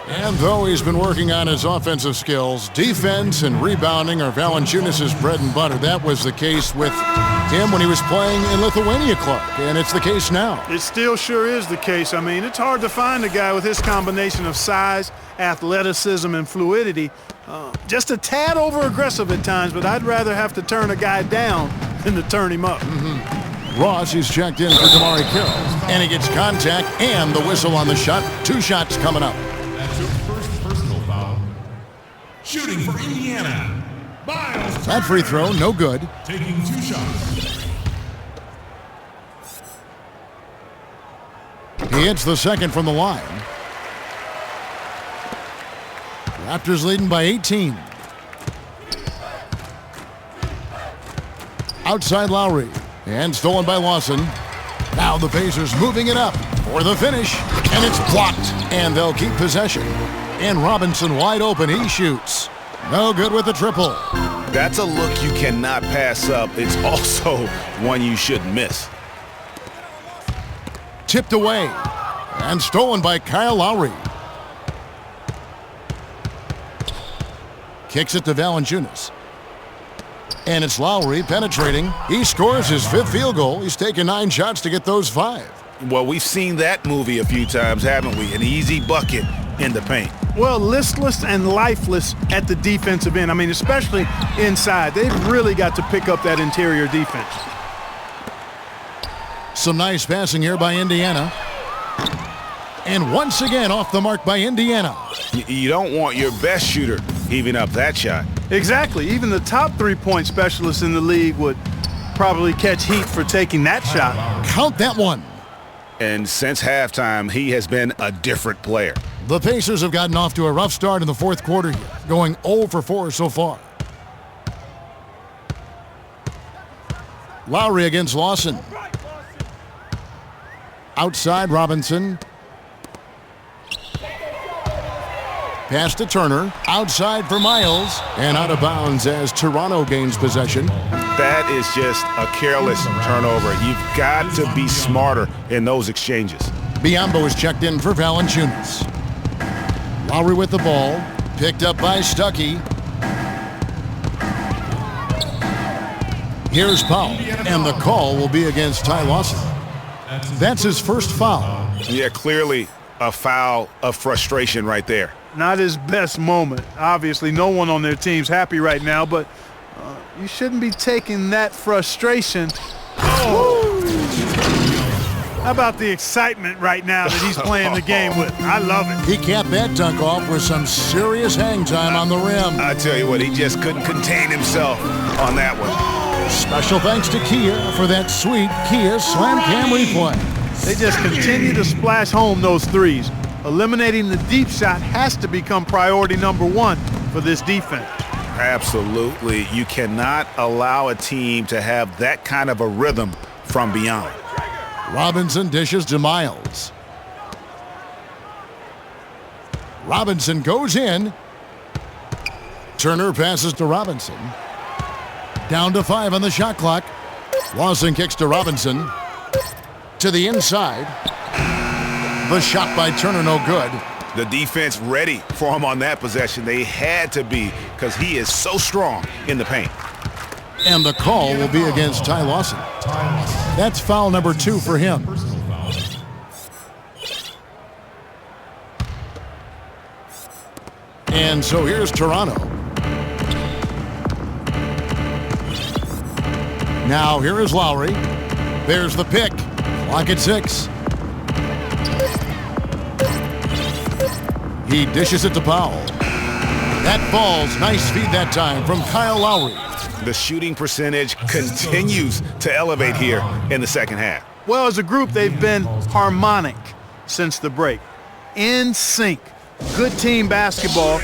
And though he's been working on his offensive skills, defense and rebounding are Valanciunas' bread and butter. That was the case with him when he was playing in Lithuania, Clark, and it's the case now. It still sure is the case. I mean, it's hard to find a guy with his combination of size, athleticism, and fluidity. Just a tad over-aggressive at times, but I'd rather have to turn a guy down than to turn him up. Ross is checked in for Damari Carroll, and he gets contact and the whistle on the shot. 2 shots coming up. That's his first personal foul. Shooting for Indiana. Miles. That free throw, no good. Taking 2 shots. He hits the second from the line. Raptors leading by 18. Outside Lowry. And stolen by Lawson. Now the Pacers moving it up for the finish, and it's blocked, and they'll keep possession. And Robinson wide open, he shoots. No good with the triple. That's a look you cannot pass up. It's also one you shouldn't miss. Tipped away and stolen by Kyle Lowry. Kicks it to Valanciunas. And it's Lowry penetrating. He scores his 5th field goal. He's taken 9 shots to get those 5. Well, we've seen that movie a few times, haven't we? An easy bucket in the paint. Well, listless and lifeless at the defensive end. I mean, especially inside. They've really got to pick up that interior defense. Some nice passing here by Indiana. And once again off the mark by Indiana. You don't want your best shooter heaving up that shot. Exactly. Even the top three-point specialists in the league would probably catch heat for taking that shot. Count that one. And since halftime, he has been a different player. The Pacers have gotten off to a rough start in the 4th quarter here, going 0 for 4 so far. Lowry against Lawson. Outside Robinson. Pass to Turner. Outside for Miles. And out of bounds as Toronto gains possession. That is just a careless turnover. You've got to be smarter in those exchanges. Biyombo is checked in for Valanciunas. Lowry with the ball. Picked up by Stuckey. Here's Powell. And the call will be against Ty Lawson. That's his first foul. Yeah, clearly a foul of frustration right there. Not his best moment. Obviously, no one on their team's happy right now, but you shouldn't be taking that frustration. Oh. How about the excitement right now that he's playing the game with? I love it. He capped that dunk off with some serious hang time on the rim. I tell you what, he just couldn't contain himself on that one. Special thanks to Kia for that sweet Kia Slam Cam replay. They just continue to splash home those threes. Eliminating the deep shot has to become priority number 1 for this defense. Absolutely. You cannot allow a team to have that kind of a rhythm from beyond. Robinson dishes to Miles. Robinson goes in. Turner passes to Robinson. Down to 5 on the shot clock. Lawson kicks to Robinson. To the inside. The shot by Turner, no good. The defense ready for him on that possession. They had to be because he is so strong in the paint. And the call will be against Ty Lawson. That's foul number 2 for him. And so here's Toronto. Now here is Lowry. There's the pick. Clock at 6. He dishes it to Powell. That falls. Nice feed that time from Kyle Lowry. The shooting percentage continues to elevate here in the second half. Well, as a group, they've been harmonic since the break. In sync. Good team basketball.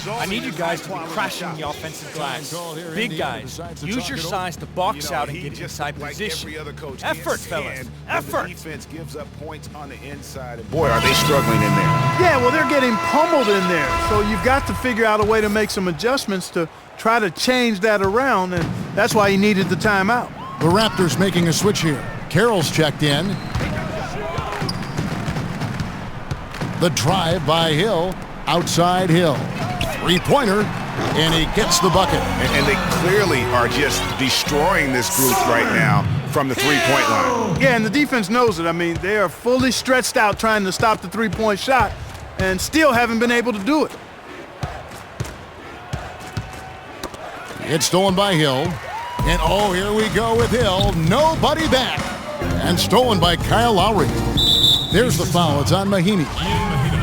I need you guys to be crashing the offensive glass. Big guys, use your size to box out and get inside position. Effort, fellas. Effort. The defense gives up points on the inside. And boy, are they struggling in there. Yeah, well, they're getting pummeled in there. So you've got to figure out a way to make some adjustments to try to change that around, and that's why he needed the timeout. The Raptors making a switch here. Carroll's checked in. The drive by Hill. Outside Hill. Three-pointer, and he gets the bucket. And they clearly are just destroying this group right now from the three-point line. Yeah, and the defense knows it. I mean, they are fully stretched out trying to stop the three-point shot and still haven't been able to do it. It's stolen by Hill. And oh, here we go with Hill. Nobody back. And stolen by Kyle Lowry. There's the foul. It's on Mahinmi.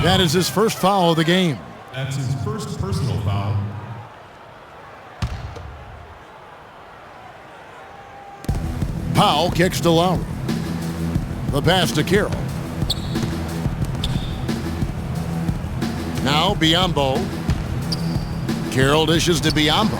That is his first foul of the game. That's his first personal foul. Powell kicks to Lowry. The pass to Carroll. Now Biyombo. Carroll dishes to Biyombo.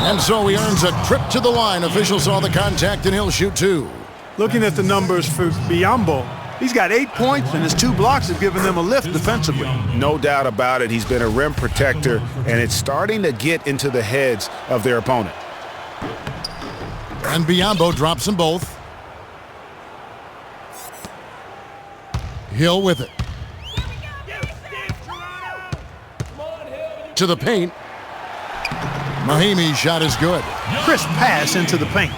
And so he earns a trip to the line. Officials saw the contact and he'll shoot 2. Looking at the numbers for Biyombo, he's got 8 points, and his 2 blocks have given them a lift defensively. No doubt about it. He's been a rim protector, and it's starting to get into the heads of their opponent. And Biyombo drops them both. Hill with it. To the paint. Mahimi's shot is good. Crisp pass into the paint.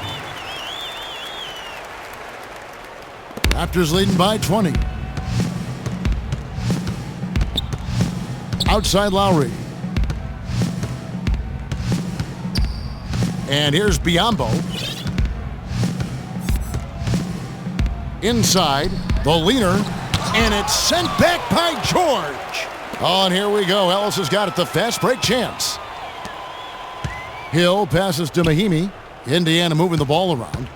Raptors leading by 20. Outside Lowry. And here's Biyombo. Inside, the leaner, and it's sent back by George. Oh, and here we go. Ellis has got it, the fast break chance. Hill passes to Mahimi. Indiana moving the ball around.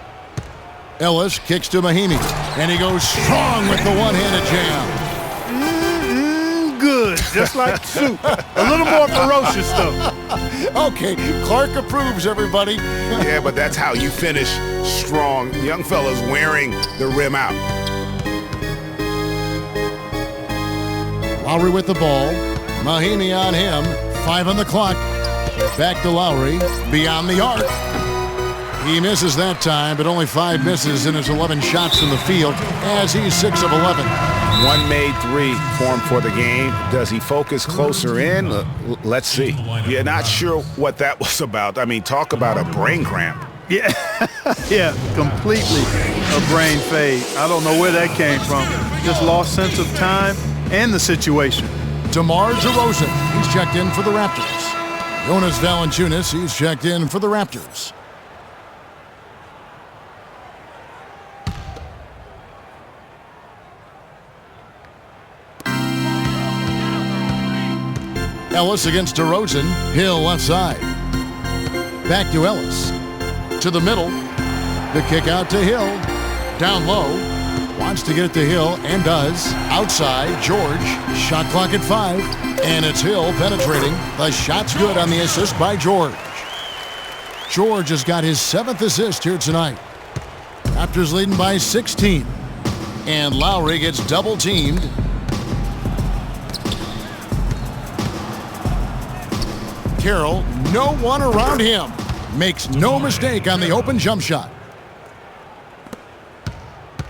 Ellis kicks to Mahimi, and he goes strong with the one-handed jam. Good, just like soup. A little more ferocious, though. Okay, Clark approves, everybody. Yeah, but that's how you finish strong. Young fellas wearing the rim out. Lowry with the ball. Mahimi on him. 5 on the clock. Back to Lowry. Beyond the arc. He misses that time, but only 5 misses in his 11 shots from the field as he's 6 of 11. One made 3 for him for the game. Does he focus closer in? Let's see. Yeah, not sure what that was about. I mean, talk about a brain cramp. Yeah, yeah, completely a brain fade. I don't know where that came from. Just lost sense of time and the situation. DeMar DeRozan, he's checked in for the Raptors. Jonas Valanciunas, he's checked in for the Raptors. Ellis against DeRozan. Hill left side. Back to Ellis. To the middle. The kick out to Hill. Down low. Wants to get it to Hill and does. Outside, George. Shot clock at 5. And it's Hill penetrating. The shot's good on the assist by George. George has got his 7th assist here tonight. Raptors leading by 16. And Lowry gets double teamed. Carroll, no one around him. Makes no mistake on the open jump shot.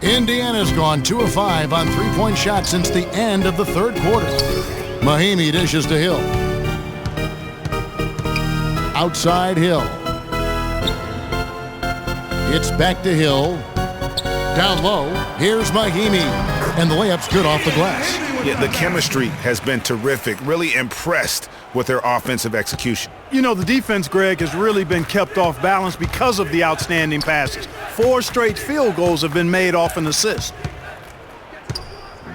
Indiana's gone 2 of 5 on 3-point shots since the end of the 3rd quarter. Mahimi dishes to Hill. Outside Hill. It's back to Hill. Down low, here's Mahimi. And the layup's good off the glass. Yeah, the chemistry has been terrific. Really impressed with their offensive execution. You know, the defense, Greg, has really been kept off balance because of the outstanding passes. 4 straight field goals have been made off an assist.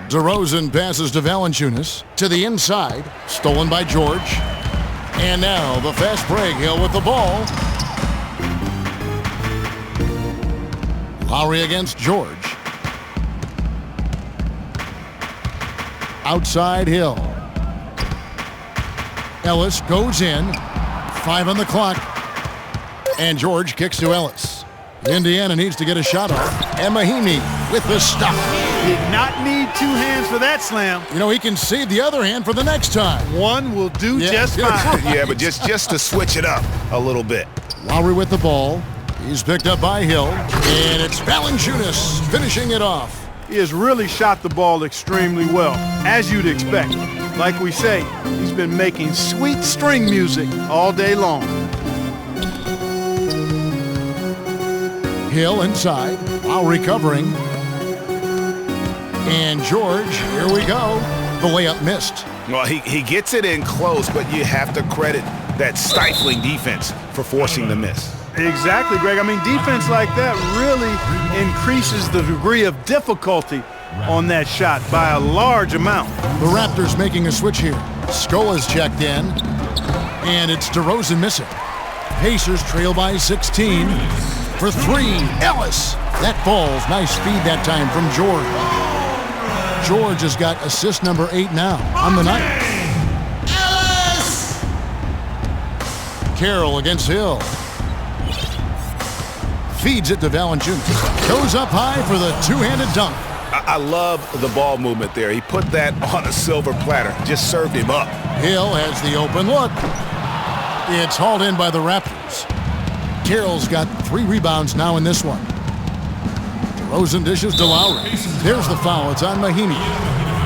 DeRozan passes to Valanciunas. To the inside. Stolen by George. And now the fast break. Hill with the ball. Lowry against George. Outside Hill. Ellis goes in. 5 on the clock. And George kicks to Ellis. Indiana needs to get a shot off. And Mahimi with the stop. Did not need 2 hands for that slam. You know, he can save the other hand for the next time. One will do just fine. Yeah, but just to switch it up a little bit. Lowry with the ball. He's picked up by Hill. And it's Valanciunas finishing it off. He has really shot the ball extremely well, as you'd expect. Like we say, he's been making sweet string music all day long. Hill inside, Lowry covering. And George, here we go. The layup missed. Well, he gets it in close, but you have to credit that stifling defense for forcing the miss. Exactly, Greg. I mean, defense like that really increases the degree of difficulty on that shot by a large amount. The Raptors making a switch here. Scola's checked in, and it's DeRozan missing. Pacers trail by 16. For 3, Ellis. That falls. Nice speed that time from George. George has got assist number 8 now on the night. Ellis! Carroll against Hill. feeds it to Valanciunas. Goes up high for the two-handed dunk. I love the ball movement there. He put that on a silver platter. Just served him up. Hill has the open look. It's hauled in by the Raptors. Carroll's got 3 rebounds now in this one. DeRozan dishes to Lowry. There's the foul. It's on Mahinmi.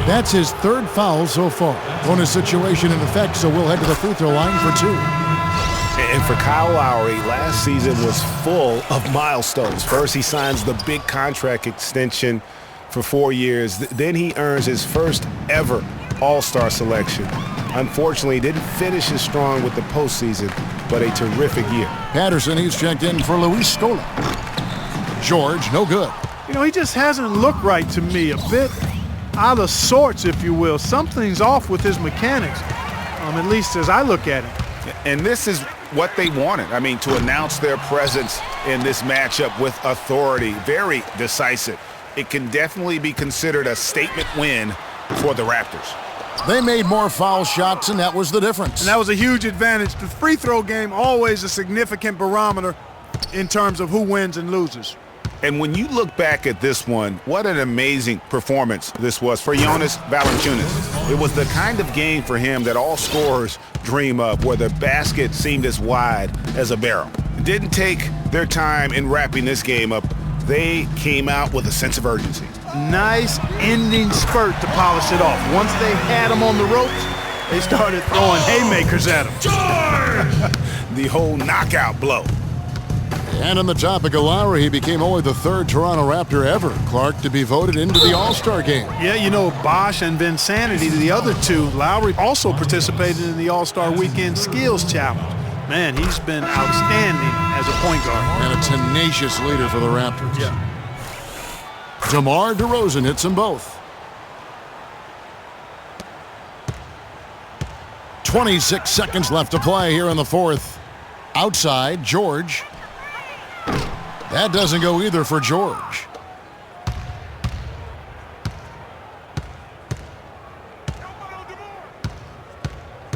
That's his 3rd foul so far. Bonus situation in effect, so we'll head to the free throw line for 2. And for Kyle Lowry, last season was full of milestones. First, he signs the big contract extension for 4 years. Then he earns his first ever All-Star selection. Unfortunately, he didn't finish as strong with the postseason, but a terrific year. Patterson, he's checked in for Luis Scola. George, no good. You know, he just hasn't looked right to me. A bit out of sorts, if you will. Something's off with his mechanics, at least as I look at him. And this is what they wanted. I mean, to announce their presence in this matchup with authority, very decisive. It can definitely be considered a statement win for the Raptors. They made more foul shots, and that was the difference. And that was a huge advantage. The free throw game, always a significant barometer in terms of who wins and loses. And when you look back at this one, what an amazing performance this was for Jonas Valanciunas. It was the kind of game for him that all scorers dream of, where the basket seemed as wide as a barrel. It didn't take their time in wrapping this game up. They came out with a sense of urgency. Nice ending spurt to polish it off. Once they had him on the ropes, they started throwing haymakers at him. The whole knockout blow. And on the topic of Lowry, he became only the 3rd Toronto Raptor ever, Clark, to be voted into the All-Star game. Yeah, you know, Bosch and Vinsanity, the other 2. Lowry also participated in the All-Star Weekend Skills Challenge. Man, he's been outstanding as a point guard. And a tenacious leader for the Raptors. Yeah. DeMar DeRozan hits them both. 26 seconds left to play here in the 4th. Outside, George. That doesn't go either for George.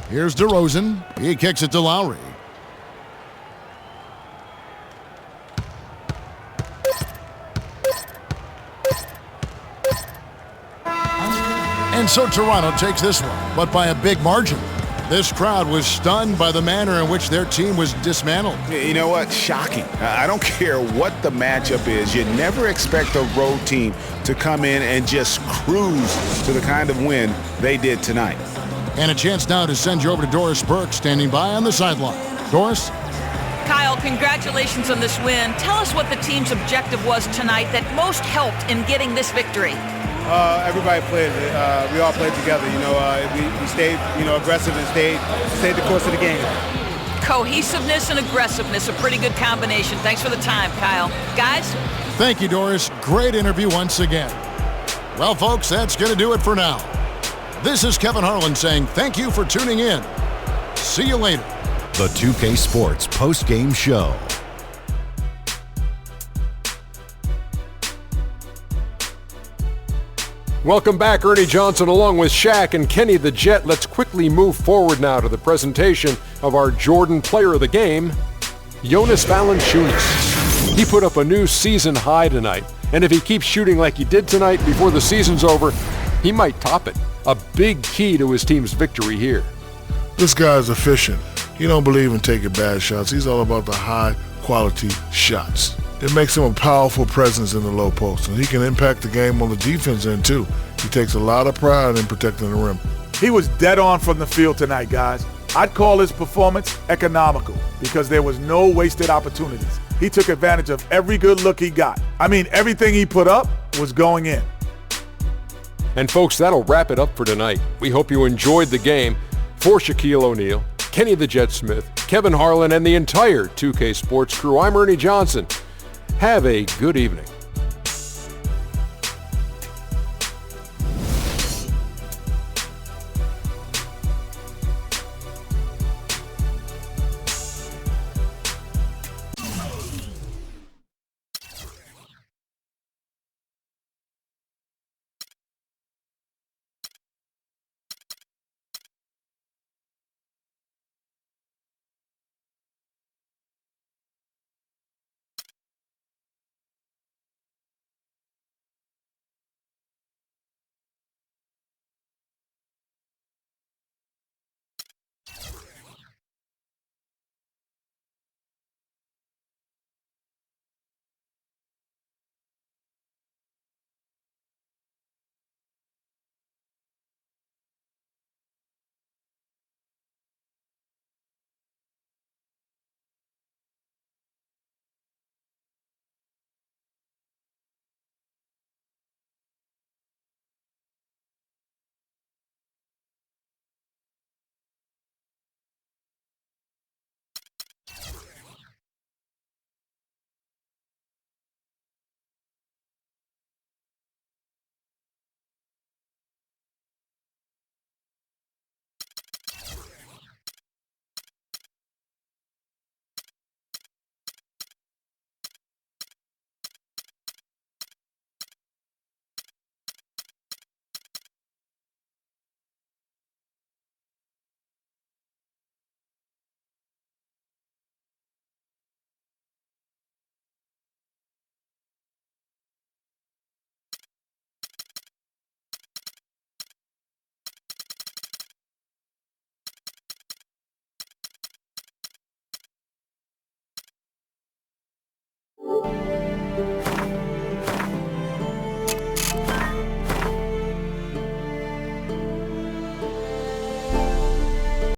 Here's DeRozan. He kicks it to Lowry. And so Toronto takes this one, but by a big margin. This crowd was stunned by the manner in which their team was dismantled. You know what? Shocking. I don't care what the matchup is. You never expect a road team to come in and just cruise to the kind of win they did tonight. And a chance now to send you over to Doris Burke, standing by on the sideline. Doris? Kyle, congratulations on this win. Tell us what the team's objective was tonight that most helped in getting this victory. Everybody played. We all played together. You know, we stayed, aggressive and stayed the course of the game. Cohesiveness and aggressiveness, a pretty good combination. Thanks for the time, Kyle. Guys? Thank you, Doris. Great interview once again. Well, folks, that's going to do it for now. This is Kevin Harlan saying thank you for tuning in. See you later. The 2K Sports post-game show. Welcome back, Ernie Johnson along with Shaq and Kenny the Jet. Let's quickly move forward now to the presentation of our Jordan Player of the Game, Jonas Valanciunas. He put up a new season high tonight, and if he keeps shooting like he did tonight before the season's over, he might top it. A big key to his team's victory here. This guy is efficient. He don't believe in taking bad shots. He's all about the high-quality shots. It makes him a powerful presence in the low post, and he can impact the game on the defense end, too. He takes a lot of pride in protecting the rim. He was dead on from the field tonight, guys. I'd call his performance economical because there was no wasted opportunities. He took advantage of every good look he got. I mean, everything he put up was going in. And folks, that'll wrap it up for tonight. We hope you enjoyed the game. For Shaquille O'Neal, Kenny the Jet Smith, Kevin Harlan, and the entire 2K Sports crew, I'm Ernie Johnson. Have a good evening.